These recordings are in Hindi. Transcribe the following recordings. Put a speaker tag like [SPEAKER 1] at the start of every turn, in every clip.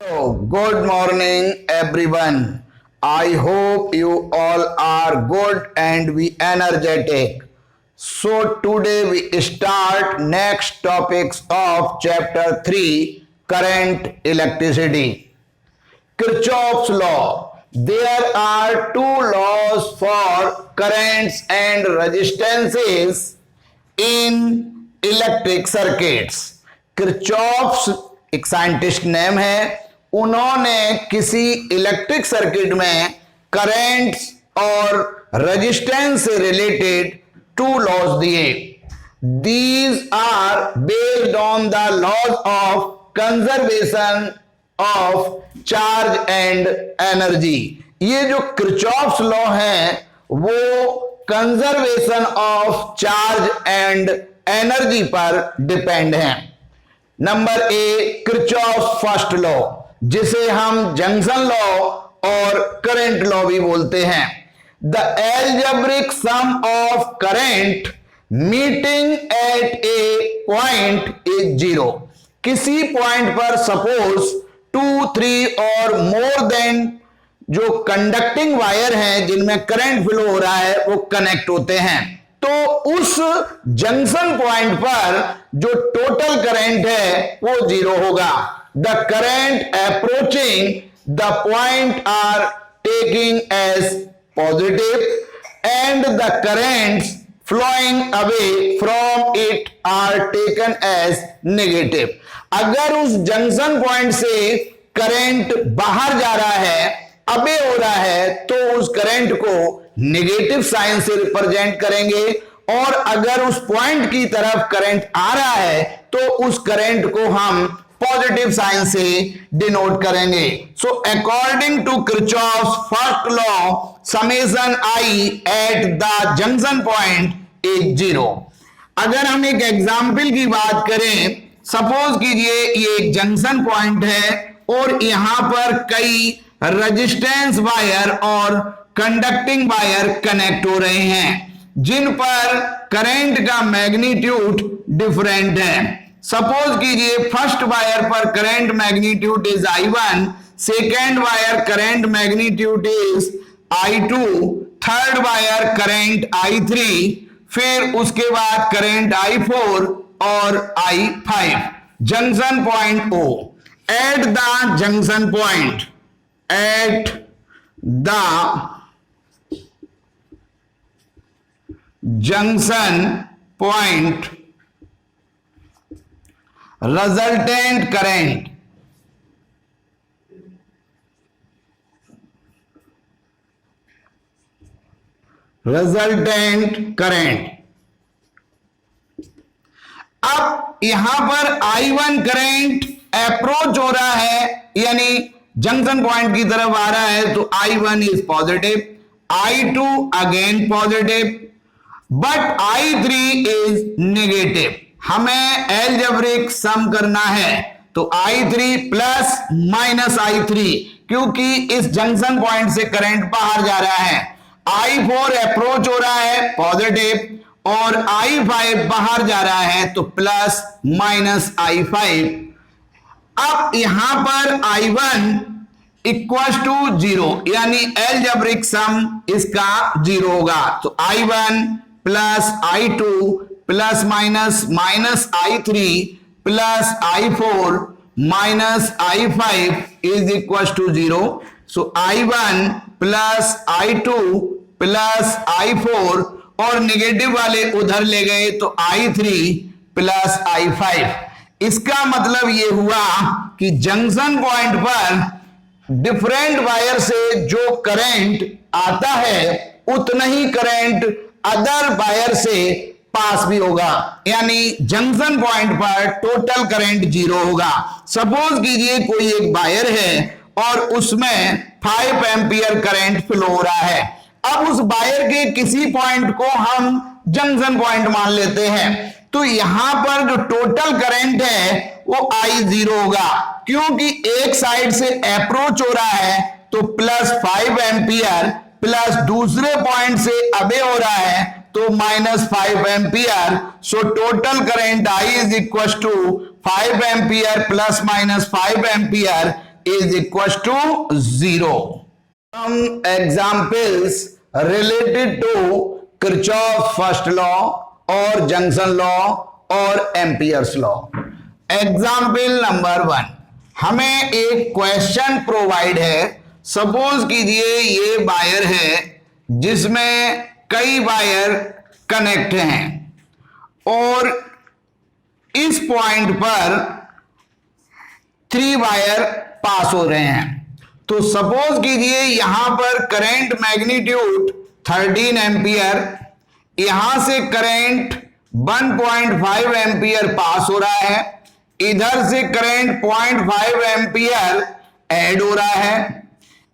[SPEAKER 1] So, good morning, everyone. I hope you all are good and we energetic. So today we start next topics of chapter 3, current electricity. Kirchhoff's law. There are two laws for currents and resistances in electric circuits. Kirchhoff's एक साइंटिस्ट नेम है. उन्होंने किसी इलेक्ट्रिक सर्किट में करंट्स और रेजिस्टेंस से रिलेटेड टू लॉज दिए. These are based on the laws of conservation of charge and energy. ये जो किरचॉफ्स लॉ है वो conservation of charge and energy पर डिपेंड है. Number A, Kirchhoff's first law, जिसे हम जंक्शन लॉ और करंट लॉ भी बोलते हैं. The algebraic sum of current meeting at A point is zero. किसी पॉइंट पर सपोज 2, 3 और मोर देन जो कंडक्टिंग वायर हैं जिनमें करंट फ्लो हो रहा है वो कनेक्ट होते हैं, तो उस जंक्शन पॉइंट पर जो टोटल करंट है वो जीरो होगा. The current approaching the point are taking as positive and the currents flowing away from it are taken as negative. अगर उस जंक्शन पॉइंट से करंट बाहर जा रहा है, अबे हो रहा है, तो उस करंट को नेगेटिव साइन से रिप्रेजेंट करेंगे, और अगर उस पॉइंट की तरफ करंट आ रहा है तो उस करंट को हम पॉजिटिव साइन से डिनोट करेंगे. So according to Kirchhoff's first law, summation I at the junction point is zero. अगर हम एक एग्जाम्पल की बात करें, सपोज कीजिए ये एक जंक्शन पॉइंट है और यहां पर कई रेजिस्टेंस वायर और कंडक्टिंग वायर कनेक्ट हो रहे हैं जिन पर करंट का मैग्नीट्यूड डिफरेंट है. सपोज कीजिए फर्स्ट वायर पर current magnitude is I1, second wire current magnitude is I2, third wire current I3, फिर उसके बाद करंट I4 और I5. Junction point O. Eight the junction point, at the junction point, resultant current अब यहां पर I1 करंट अप्रोच हो रहा है, यानी जंक्शन पॉइंट की तरफ आ रहा है, तो I1 is positive, I2 again positive, but I3 is negative. हमें एल्जेब्रिक सम करना है, तो I3 प्लस माइनस I3, क्योंकि इस जंक्शन पॉइंट से करंट बाहर जा रहा है. I4 अप्रोच हो रहा है पॉजिटिव, और I5 बाहर जा रहा है, तो प्लस माइनस I5. अब यहां पर I1 इक्वल टू जीरो, यानी एल्जेब्रिक सम इसका जीरो होगा. तो I1 plus I2 plus minus minus I3 plus I4 minus I5 is equal to zero. So I1 plus I2 plus I4 और निगेटिव वाले उधर ले गए, तो I3 प्लस I5. इसका मतलब ये हुआ कि जंक्शन पॉइंट पर डिफरेंट वायर से जो करंट आता है उतना ही करंट अदर वायर से पास भी होगा, यानी जंक्शन पॉइंट पर टोटल करंट जीरो होगा. सपोज कीजिए कोई एक वायर है और उसमें 5 एम्पियर करंट फ्लो हो रहा है. अब उस वायर के किसी पॉइंट को हम जंक्शन पॉइंट मान लेते हैं, तो यहां पर जो टोटल करंट है वो I0 होगा, क्योंकि एक साइड से अप्रोच हो रहा है तो प्लस 5 एम्पियर, प्लस दूसरे पॉइंट से अबे हो रहा है तो minus 5 ampere. So total current I is equal to 5 ampere plus minus 5 ampere. is equals to 0. Some examples related to Kirchhoff's first law or Junction law और Ampere's law. Example number 1, हमें एक क्वेश्चन प्रोवाइड है. सपोज कीजिए ये वायर है जिसमें कई वायर कनेक्ट हैं और इस पॉइंट पर 3 वायर पास हो रहे हैं. तो सपोज कीजिए यहां पर करंट मैग्नीट्यूड 13 एम्पियर, यहां से करंट 1.5 एम्पियर पास हो रहा है, इधर से करंट 0.5 एम्पियर ऐड हो रहा है,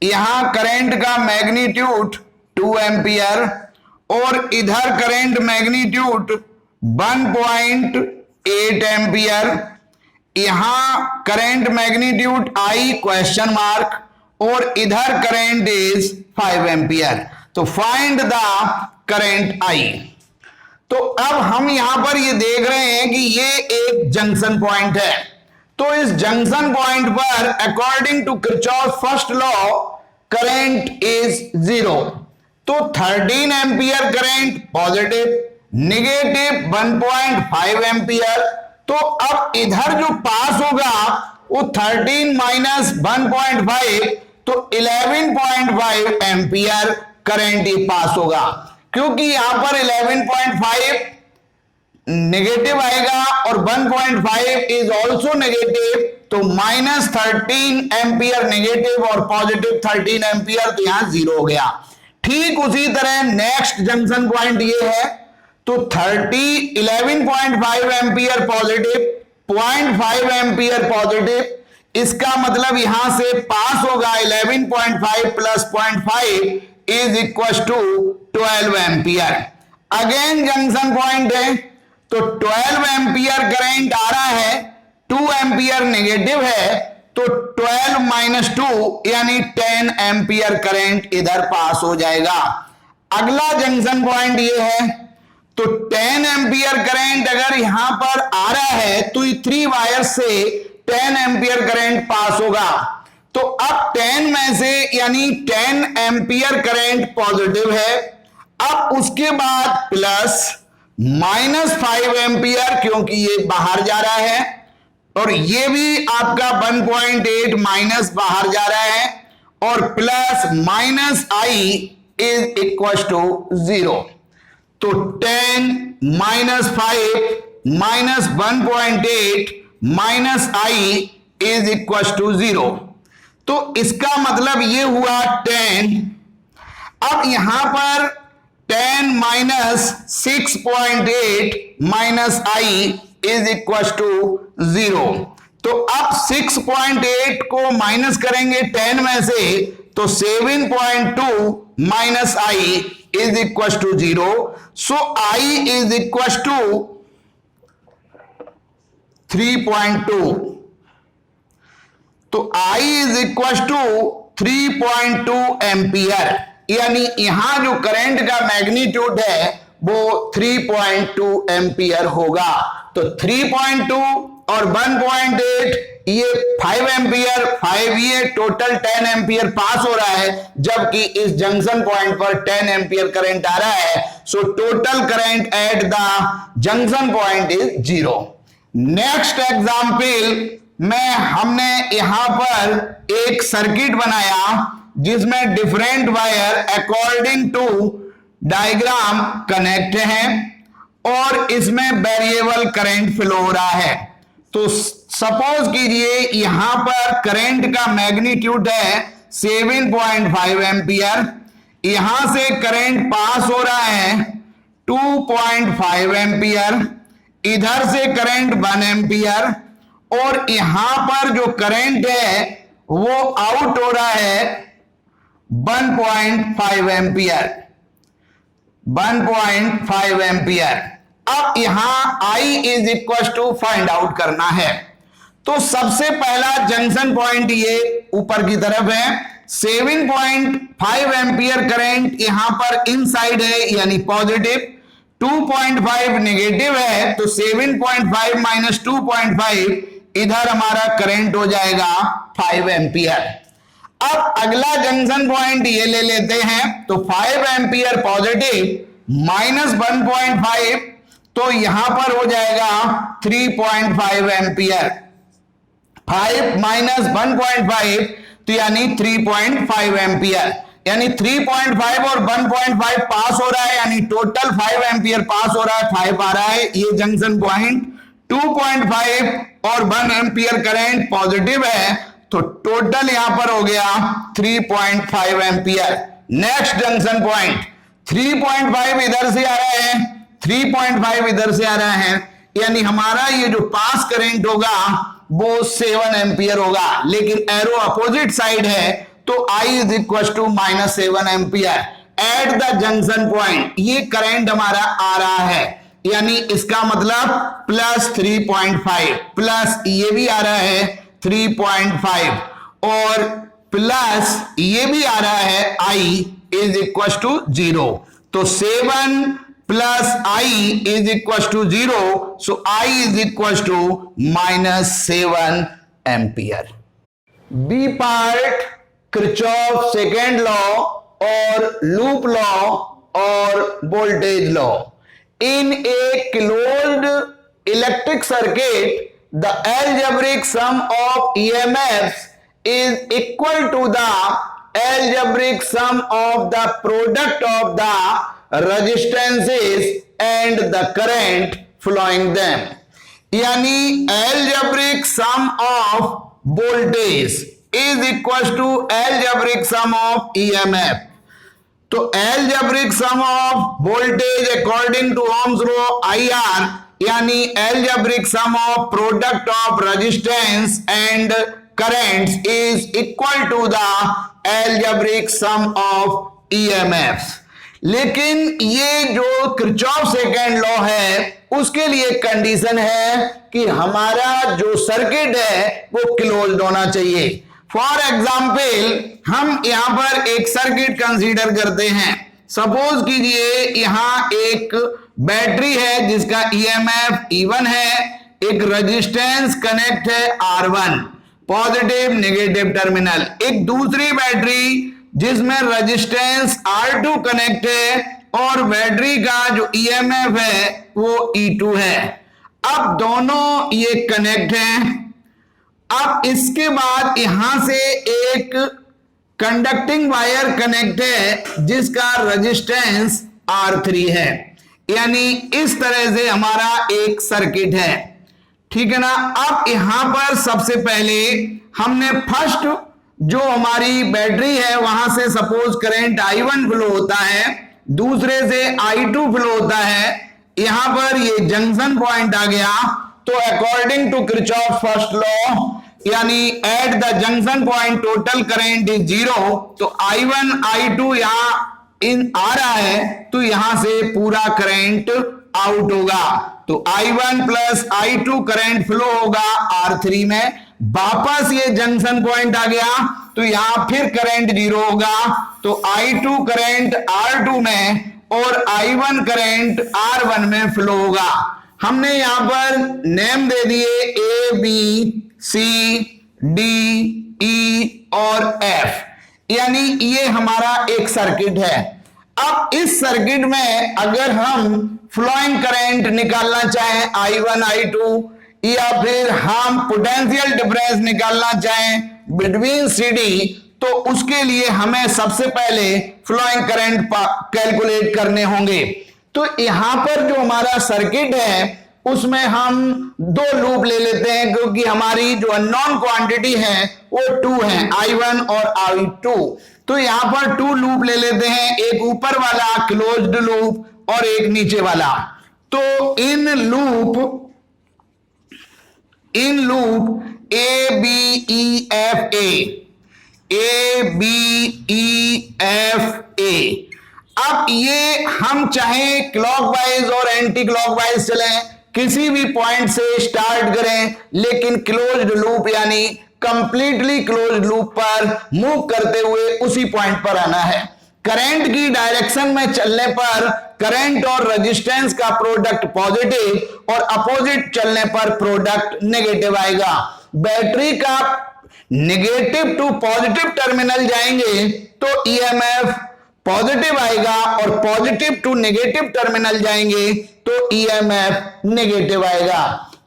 [SPEAKER 1] यहां करंट का मैग्नीट्यूड 2 एम्पियर और इधर करंट मैग्नीट्यूड 1.8 एम्पियर, यहां current magnitude I question mark और इधर करंट इज 5 एम्पियर. तो फाइंड द करंट आई. तो अब हम यहां पर ये देख रहे हैं कि ये एक जंक्शन पॉइंट है. तो इस जंक्शन पॉइंट पर according to Kirchhoff first law current is 0. तो 13 ampere current positive, negative 1.5 ampere. तो अब इधर जो पास होगा वो 13 माइनस 1.5 तो 11.5 एम्पियर करंट ही पास होगा. क्योंकि यहां पर 11.5 नेगेटिव आएगा और 1.5 इज ऑल्सो नेगेटिव, तो माइनस 13 एम्पियर नेगेटिव और पॉजिटिव 13 एम्पियर, तो यहां 0 हो गया. ठीक उसी तरह नेक्स्ट जंक्शन पॉइंट ये है. तो 11.5 एम्पियर पॉजिटिव, 0.5 एम्पियर पॉजिटिव, इसका मतलब यहां से पास होगा 11.5 plus 0.5 is equal to 12 ampere. Again junction point है तो 12 एम्पियर करंट आ रहा है, 2 एम्पियर नेगेटिव है, तो 12 माइनस 2 यानी 10 एम्पियर करंट इधर पास हो जाएगा. अगला जंक्शन पॉइंट ये है. तो 10 एम्पियर करंट अगर यहां पर आ रहा है तो 3 वायर से 10 एम्पियर करंट पास होगा. तो अब 10 में से यानी 10 एम्पियर करंट पॉजिटिव है. अब उसके बाद प्लस माइनस 5 एम्पियर क्योंकि ये बाहर जा रहा है और ये भी आपका 1.8 माइनस बाहर जा रहा है और plus minus I is equal to 0. तो 10 minus 5 minus 1.8 minus I is equal to 0. तो इसका मतलब ये हुआ 10. अब यहां पर 10 minus 6.8 minus I is equal to 0. तो अब 6.8 को माइनस करेंगे 10 में से तो 7.2 minus I is equal to 0. So I is equal to 3.2. तो I is equal to 3.2 ampere, यानी यहां जो करंट का मैग्नीट्यूड है वो 3.2 एम्पियर होगा. तो 3.2 और 1.8 ये 5 एम्पियर, 5 ये टोटल 10 एम्पियर पास हो रहा है, जबकि इस जंक्शन पॉइंट पर 10 एम्पियर करंट आ रहा है. So total current at the junction point is 0. Next example में हमने यहां पर एक सर्किट बनाया जिसमें different wire according to diagram connect हैं और इसमें वेरिएबल करंट फ्लो हो रहा है. तो सपोज कीजिए यहां पर करंट का मैग्नीट्यूड है 7.5 एम्पियर, यहां से करंट पास हो रहा है 2.5 एम्पियर, इधर से करंट 1 एम्पियर और यहां पर जो करंट है वो आउट हो रहा है 1.5 एम्पियर, 1.5 एम्पियर. अब यहां I is equal to find out करना है. तो सबसे पहला जंक्शन पॉइंट ये ऊपर की तरफ है. 7.5 एम्पियर करंट यहां पर इनसाइड है यानी पॉजिटिव, 2.5 नेगेटिव है, तो 7.5 माइनस 2.5 इधर हमारा करंट हो जाएगा 5 एम्पियर। अब अगला जंक्शन पॉइंट ये ले लेते हैं, तो 5 एम्पियर पॉजिटिव माइनस 1.5, तो यहां पर हो जाएगा 3.5 एम्पियर। 5 माइनस 1.5 तो यानी 3.5 एम्पियर, यानी 3.5 और 1.5 पास हो रहा है, यानी टोटल 5 एम्पियर पास हो रहा है, 5 आ रहा है। ये जंक्शन पॉइंट 2.5 और 1 एम्पियर करंट पॉजिटिव है, तो टोटल यहां पर हो गया 3.5 एम्पियर। नेक्स्ट जंक्शन पॉइंट 3.5 इधर से आ रहा है, 3.5 इधर से आ रहा है, यानी हमारा ये जो पास करंट होगा वो 7 एम्पियर होगा, लेकिन एरो अपोजिट साइड है, तो I is equal to -7 ampere at the junction point. ये करंट हमारा आ रहा है, यानी इसका मतलब प्लस 3.5 प्लस ये भी आ रहा है 3.5 और प्लस ये भी आ रहा है I इज इक्वल टू 0। तो 7 plus I is equal to 0, so I is equal to -7 ampere. B part, Kirchhoff second law और लूप लॉ और voltage law. In a closed electric circuit the algebraic sum of EMFs is equal to the algebraic sum of the product of the resistances and the current flowing them। यानी algebraic sum of voltage is equal to algebraic sum of EMF। तो algebraic sum of voltage according to Ohm's law IR, यानी algebraic sum of product of resistance and currents is equal to the algebraic sum of EMFs। लेकिन ये जो किरचॉफ सेकेंड लॉ है उसके लिए कंडीशन है कि हमारा जो सर्किट है वो क्लोज्ड होना चाहिए। फॉर एग्जाम्पल हम यहां पर एक सर्किट कंसीडर करते हैं। सपोज कीजिए यहां एक बैटरी है जिसका ईएमएफ E1 है, एक रेजिस्टेंस कनेक्ट है R1 पॉजिटिव नेगेटिव टर्मिनल, एक दूसरी बैटरी जिसमें रेजिस्टेंस R2 कनेक्ट है और बैटरी का जो ईएमएफ है वो E2 है। अब दोनों ये कनेक्ट हैं। अब इसके बाद यहां से एक कंडक्टिंग वायर कनेक्ट है जिसका रेजिस्टेंस R3 है, यानी इस तरह से हमारा एक सर्किट है, ठीक है ना। अब यहां पर सबसे पहले हमने फर्स्ट जो हमारी बैटरी है वहां से सपोज करंट I1 फ्लो होता है, दूसरे से I2 फ्लो होता है। यहां पर ये जंक्शन पॉइंट आ गया, तो according to Kirchhoff first law, यानी at the junction point total current is 0, तो I1 I2 यहां इन आ रहा है, तो यहां से पूरा करंट आउट होगा। तो I1 plus I2 current flow होगा R3 में, वापस ये जंक्शन पॉइंट आ गया, तो यहां फिर करंट 0 होगा। तो I2 करंट R2 में और I1 करंट R1 में फ्लो होगा। हमने यहां पर नेम दे दिए A B C D E और F, यानी ये हमारा एक सर्किट है। अब इस सर्किट में अगर हम फ्लोइंग करंट निकालना चाहें I1 I2, या फिर हम पोटेंशियल डिफरेंस निकालना चाहें बिटवीन CD, तो उसके लिए हमें सबसे पहले फ्लोइंग करंट कैलकुलेट करने होंगे। तो यहां पर जो हमारा सर्किट है उसमें हम 2 लूप ले लेते हैं, क्योंकि हमारी जो अननोन क्वांटिटी है वो 2 है, I1 और I2। तो यहां पर 2 लूप ले लेते हैं, एक ऊपर वाला क्लोज्ड लूप और एक नीचे वाला। तो in loop A B E F A, अब ये हम चाहे क्लॉकवाइज और एंटी क्लॉकवाइज चलें, किसी भी पॉइंट से स्टार्ट करें, लेकिन क्लोज्ड लूप यानी कंप्लीटली क्लोज्ड लूप पर मूव करते हुए उसी पॉइंट पर आना है। करंट की डायरेक्शन में चलने पर करंट और रेजिस्टेंस का प्रोडक्ट पॉजिटिव और अपोजिट चलने पर प्रोडक्ट नेगेटिव आएगा। बैटरी का नेगेटिव टू पॉजिटिव टर्मिनल जाएंगे तो ईएमएफ पॉजिटिव आएगा और पॉजिटिव टू नेगेटिव टर्मिनल जाएंगे तो ईएमएफ नेगेटिव आएगा।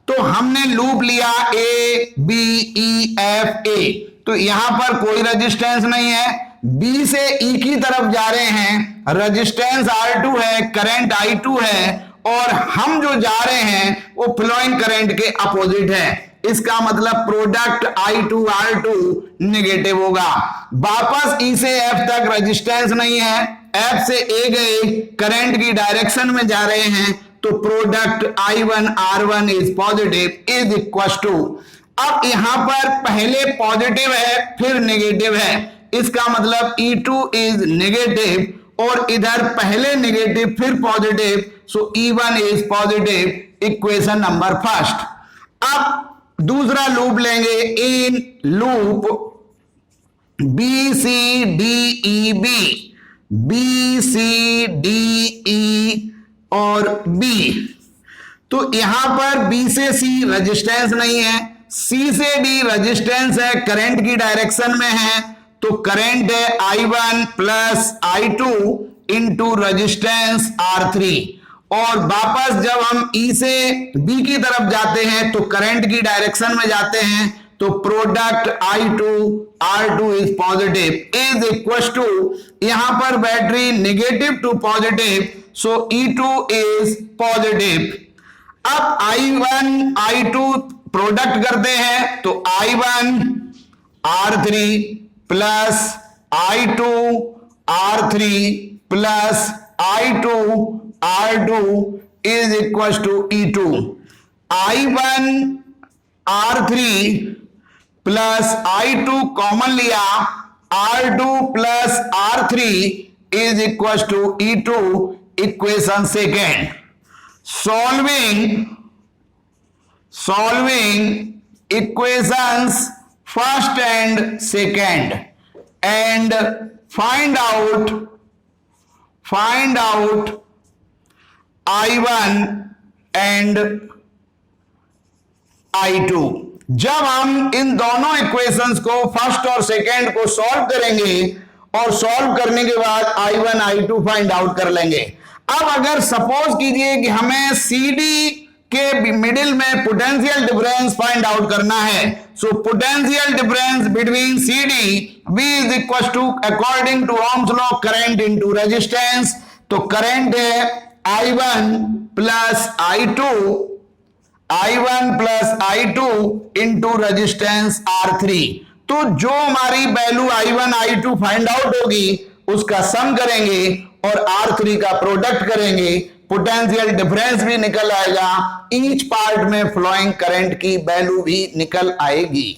[SPEAKER 1] तो हमने लूप लिया A B E F A, तो यहां पर कोई रेजिस्टेंस नहीं है, बी से ई की तरफ जा रहे हैं, रेजिस्टेंस R2 है, करंट I2 है और हम जो जा रहे हैं वो फ्लोइंग करंट के अपोजिट है। इसका मतलब प्रोडक्ट I2 R2 नेगेटिव होगा। वापस ई से एफ तक रेजिस्टेंस नहीं है, एफ से ए गए, करंट की डायरेक्शन में जा रहे हैं तो product I1 R1 is positive is equal to, अब यहां पर पहले पॉजिटिव है फिर नेगेटिव है, इसका मतलब E2 इज नेगेटिव और इधर पहले नेगेटिव फिर positive, so E1 is positive, equation number first. अब दूसरा लूप लेंगे, in loop B C D E B, B C D E और बी, तो यहां पर बी से सी रेजिस्टेंस नहीं है, सी से डी रेजिस्टेंस है, करंट की डायरेक्शन में है तो करंट है I1 plus I2 into resistance R3 और वापस जब हम ई से बी की तरफ जाते हैं तो करंट की डायरेक्शन में जाते हैं तो product I2 R2 is positive is equal to, यहां पर battery negative to positive so E2 is positive. अब I1 I2 प्रोडक्ट करते हैं तो I1 R3 plus I2 R3 plus I2 R2 is equal to E2। I1 R3 plus I2 common लिया, R2 plus R3 is equal to E2, equation second. Solving equations first and second and find out I1 and I2। जब हम इन दोनों इक्वेशंस को फर्स्ट और सेकेंड को सॉल्व करेंगे और सॉल्व करने के बाद I1 I2 फाइंड आउट कर लेंगे। अब अगर सपोज कीजिए कि हमें CD के मिडिल में पोटेंशियल डिफरेंस फाइंड आउट करना है, so potential difference between CD V is equal to according to Ohm's law current into resistance, तो करंट है I1 plus I2 into resistance R3। तो जो हमारी value I1 I2 find out होगी उसका सम करेंगे और R3 का प्रोडक्ट करेंगे, पोटेंशियल डिफरेंस भी निकल आएगा, ईच पार्ट में फ्लोइंग करंट की वैल्यू भी निकल आएगी।